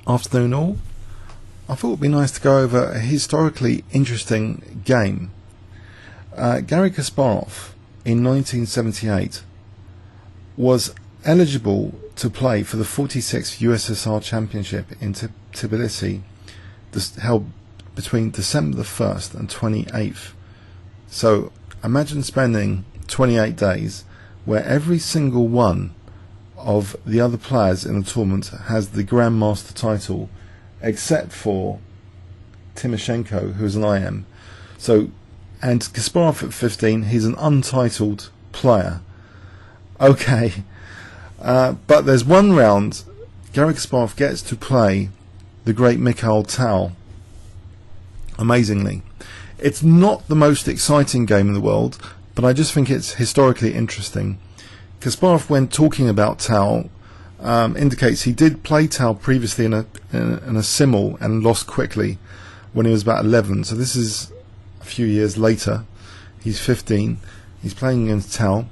Afternoon all. I thought it would be nice to go over a historically interesting game. Garry Kasparov in 1978 was eligible to play for the 46th USSR Championship in Tbilisi, held between December the 1st and 28th. So imagine spending 28 days where every single one of the other players in the tournament has the Grandmaster title, except for Timoshenko, who is an IM. So, and Kasparov at 15, he's an untitled player. Okay, but there's one round Garry Kasparov gets to play the great Mikhail Tal. Amazingly, it's not the most exciting game in the world, but I just think it's historically interesting. Kasparov, when talking about Tal, indicates he did play Tal previously in a simul and lost quickly when he was about 11. So this is a few years later. He's 15. He's playing against Tal.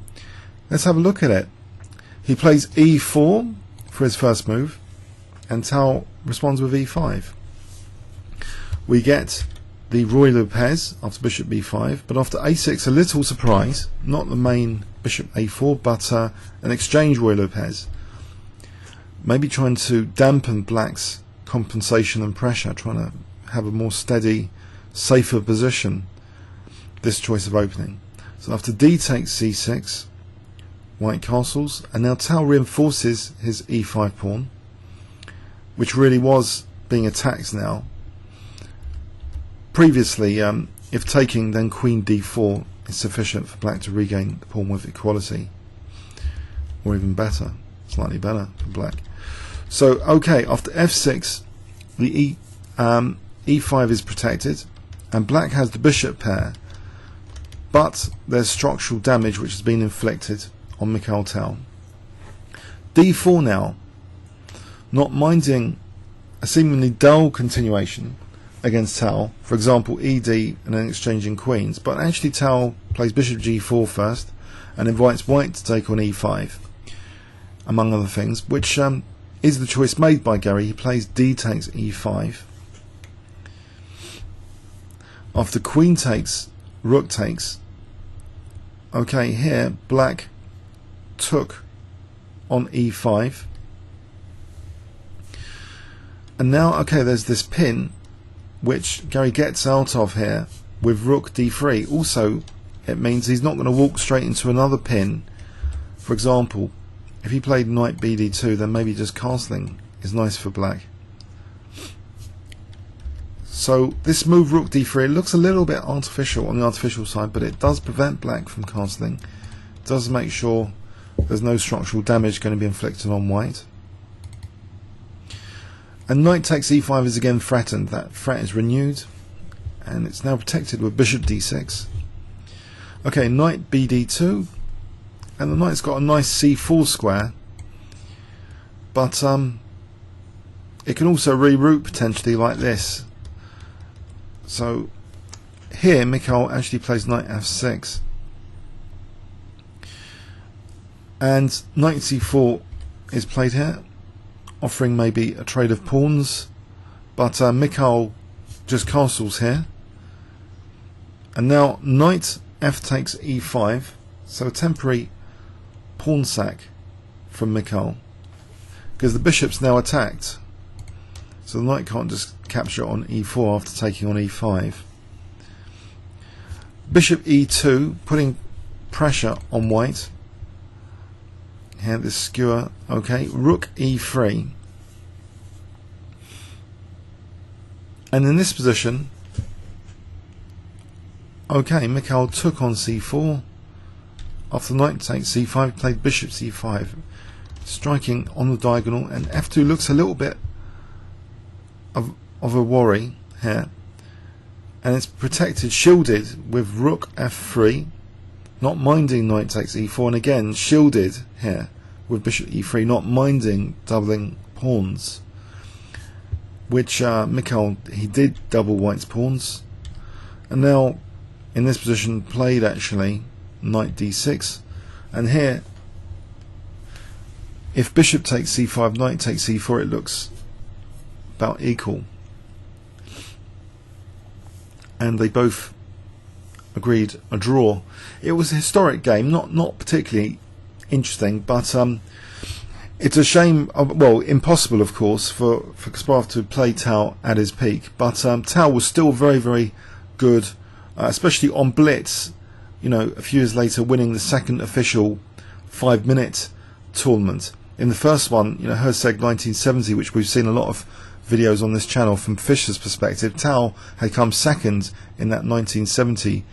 Let's have a look at it. He plays e4 for his first move, and Tal responds with e5. We get the Roy Lopez after bishop b5, but after a6, a little surprise, not the main bishop a4, but an exchange Roy Lopez, maybe trying to dampen black's compensation and pressure, trying to have a more steady, safer position, this choice of opening. So after d takes c6, white castles, and now Tal reinforces his e5 pawn, which really was being attacked now. Previously, if taking, then queen d4 is sufficient for black to regain the pawn with equality, or even better, slightly better for black. So, okay, after f6, the e5 is protected, and black has the bishop pair, but there's structural damage which has been inflicted on Mikhail Tal. d4 now, not minding a seemingly dull continuation against Tal, for example ed and then exchanging queens, but actually Tal plays bishop g4 first and invites white to take on e5, among other things, which is the choice made by Garry. He plays d takes e5. After queen takes, rook takes. Okay, here black took on e5, and now okay, there's this pin which Garry gets out of here with rook d3. Also, it means he's not going to walk straight into another pin. For example, if he played knight bd2, then maybe just castling is nice for black. So this move rook d3, it looks a little bit artificial on the artificial side, but it does prevent black from castling. It does make sure there's no structural damage going to be inflicted on white. And knight takes e5 is again threatened. That threat is renewed, and it's now protected with bishop d6. Okay, knight bd2, and the knight's got a nice c4 square, but it can also reroute potentially like this. So here Mikhail actually plays knight f6, and knight c4 is played here, offering maybe a trade of pawns, but Mikhail just castles here, and now knight f takes e5, so a temporary pawn sack from Mikhail, because the bishop's now attacked, so the knight can't just capture on e4 after taking on e5. Bishop e2, putting pressure on white. Here this skewer, okay, rook e3, and in this position, okay, Mikhail took on c4. After knight takes c5, played bishop c5, striking on the diagonal, and f2 looks a little bit of a worry here, and it's protected, shielded with rook f3, not minding knight takes e4, and again shielded here with bishop e3, not minding doubling pawns, which Mikhail, he did double white's pawns, and now in this position played actually knight d6, and here if bishop takes c5, knight takes c4, it looks about equal, and they both agreed a draw. It was a historic game, not particularly interesting, but it's a shame, well, impossible of course for Kasparov to play Tal at his peak, but Tal was still very, very good, especially on blitz, you know, a few years later winning the second official 5-minute tournament. In the first one, you know, Herzeg 1970, which we've seen a lot of videos on this channel from Fischer's perspective, Tal had come second in that 1970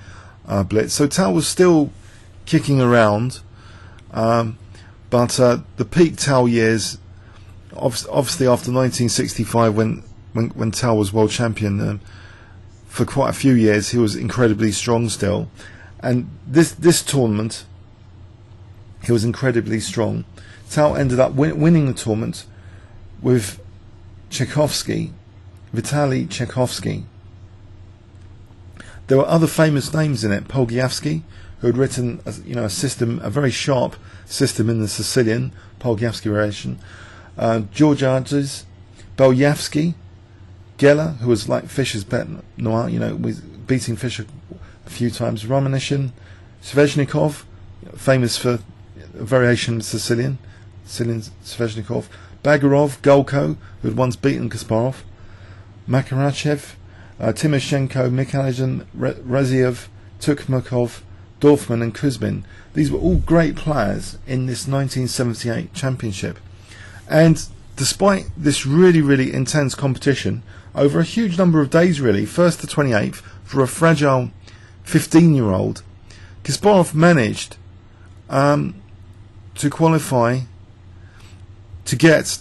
blitz. So Tal was still kicking around, but the peak Tal years, obviously after 1965, when Tal was world champion, for quite a few years he was incredibly strong still, and this tournament he was incredibly strong. Tal ended up winning the tournament with Tchaikovsky, Vitaly Tchaikovsky. There were other famous names in it. Polgiavsky, who had written a system, a very sharp system in the Sicilian Polgiavsky variation. Georgiades, Belyavsky, Geller, who was like Fischer's bet noir, you know, with beating Fischer a few times. Romanishin, Sveshnikov, famous for a variation of Sicilian Sveshnikov. Bagirov, Golko, who had once beaten Kasparov. Makarachev, Timoshenko, Mikhail Raziev, Tukmakov, Dorfman and Kuzmin. These were all great players in this 1978 championship. And despite this really, really intense competition, over a huge number of days really, 1st to 28th, for a fragile 15-year-old, Kasparov managed to qualify to get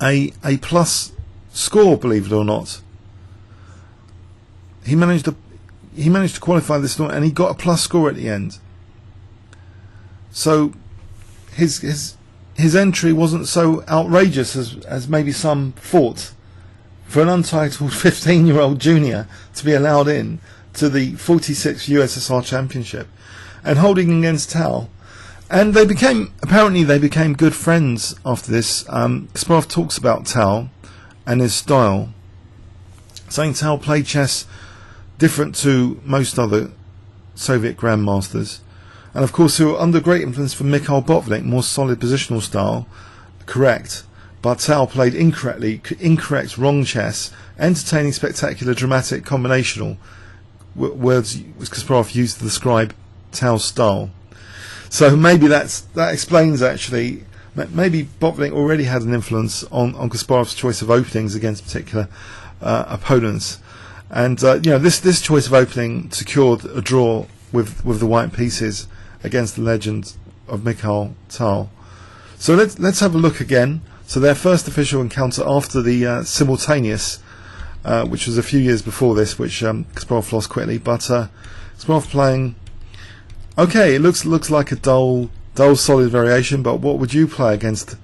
a plus score, believe it or not. He managed to qualify this tournament, and he got a plus score at the end. So his entry wasn't so outrageous as maybe some thought. For an untitled 15-year-old junior to be allowed in to the 46th USSR Championship and holding against Tal. And apparently they became good friends after this. Kasparov talks about Tal and his style, saying Tal played chess different to most other Soviet grandmasters, and of course who were under great influence from Mikhail Botvinnik, more solid positional style, correct, but Tal played incorrect wrong chess, entertaining, spectacular, dramatic, combinational, words Kasparov used to describe Tal's style. So maybe that explains, actually, maybe Botvinnik already had an influence on Kasparov's choice of openings against particular opponents. And this choice of opening secured a draw with the white pieces against the legend of Mikhail Tal. So let's have a look again. So their first official encounter after the simultaneous, which was a few years before this, which Kasparov lost quickly. But Kasparov playing. Okay, it looks like a dull solid variation. But what would you play against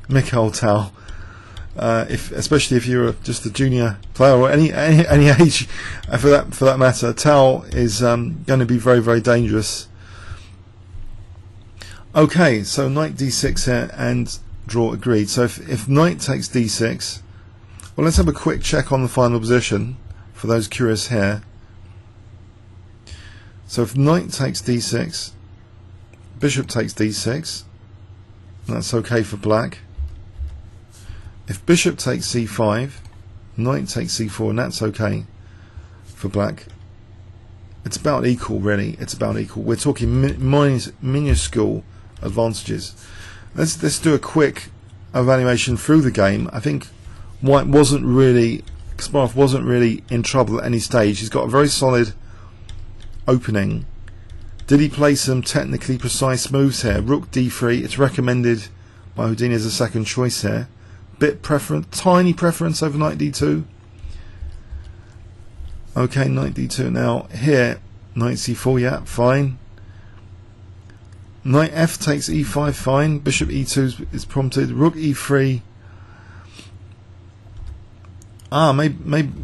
Mikhail Tal? Especially if you're just a junior player or any age for that matter, Tal is going to be very, very dangerous. Okay, so knight d6 here and draw agreed. So if knight takes d6, well, let's have a quick check on the final position for those curious here. So if knight takes d6, bishop takes d6, that's okay for black. If bishop takes c5, knight takes c4, and that's okay for black. It's about equal, really. It's about equal. We're talking minuscule advantages. Let's do a quick evaluation through the game. I think Kasparov wasn't really in trouble at any stage. He's got a very solid opening. Did he play some technically precise moves here? Rook d3. It's recommended by Houdini as a second choice here. Tiny preference over knight d2. Okay, knight d2. Now here, knight c4, yeah, fine. Knight f takes e5, fine. Bishop e2 is prompted. Rook e3.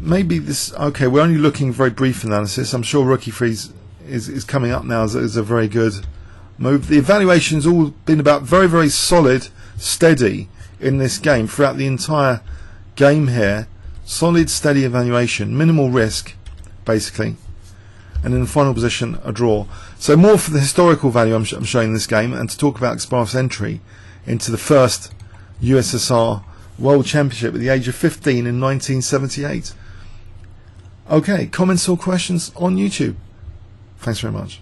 Maybe this. Okay, we're only looking very brief analysis. I'm sure rook e3 is coming up now as a very good move. The evaluation's all been about very, very solid, steady in this game throughout the entire game here, solid, steady evaluation, minimal risk, basically, and in the final position, a draw. So more for the historical value I'm showing this game, and to talk about Kasparov's entry into the first USSR World Championship at the age of 15 in 1978. Okay, comments or questions on YouTube? Thanks very much.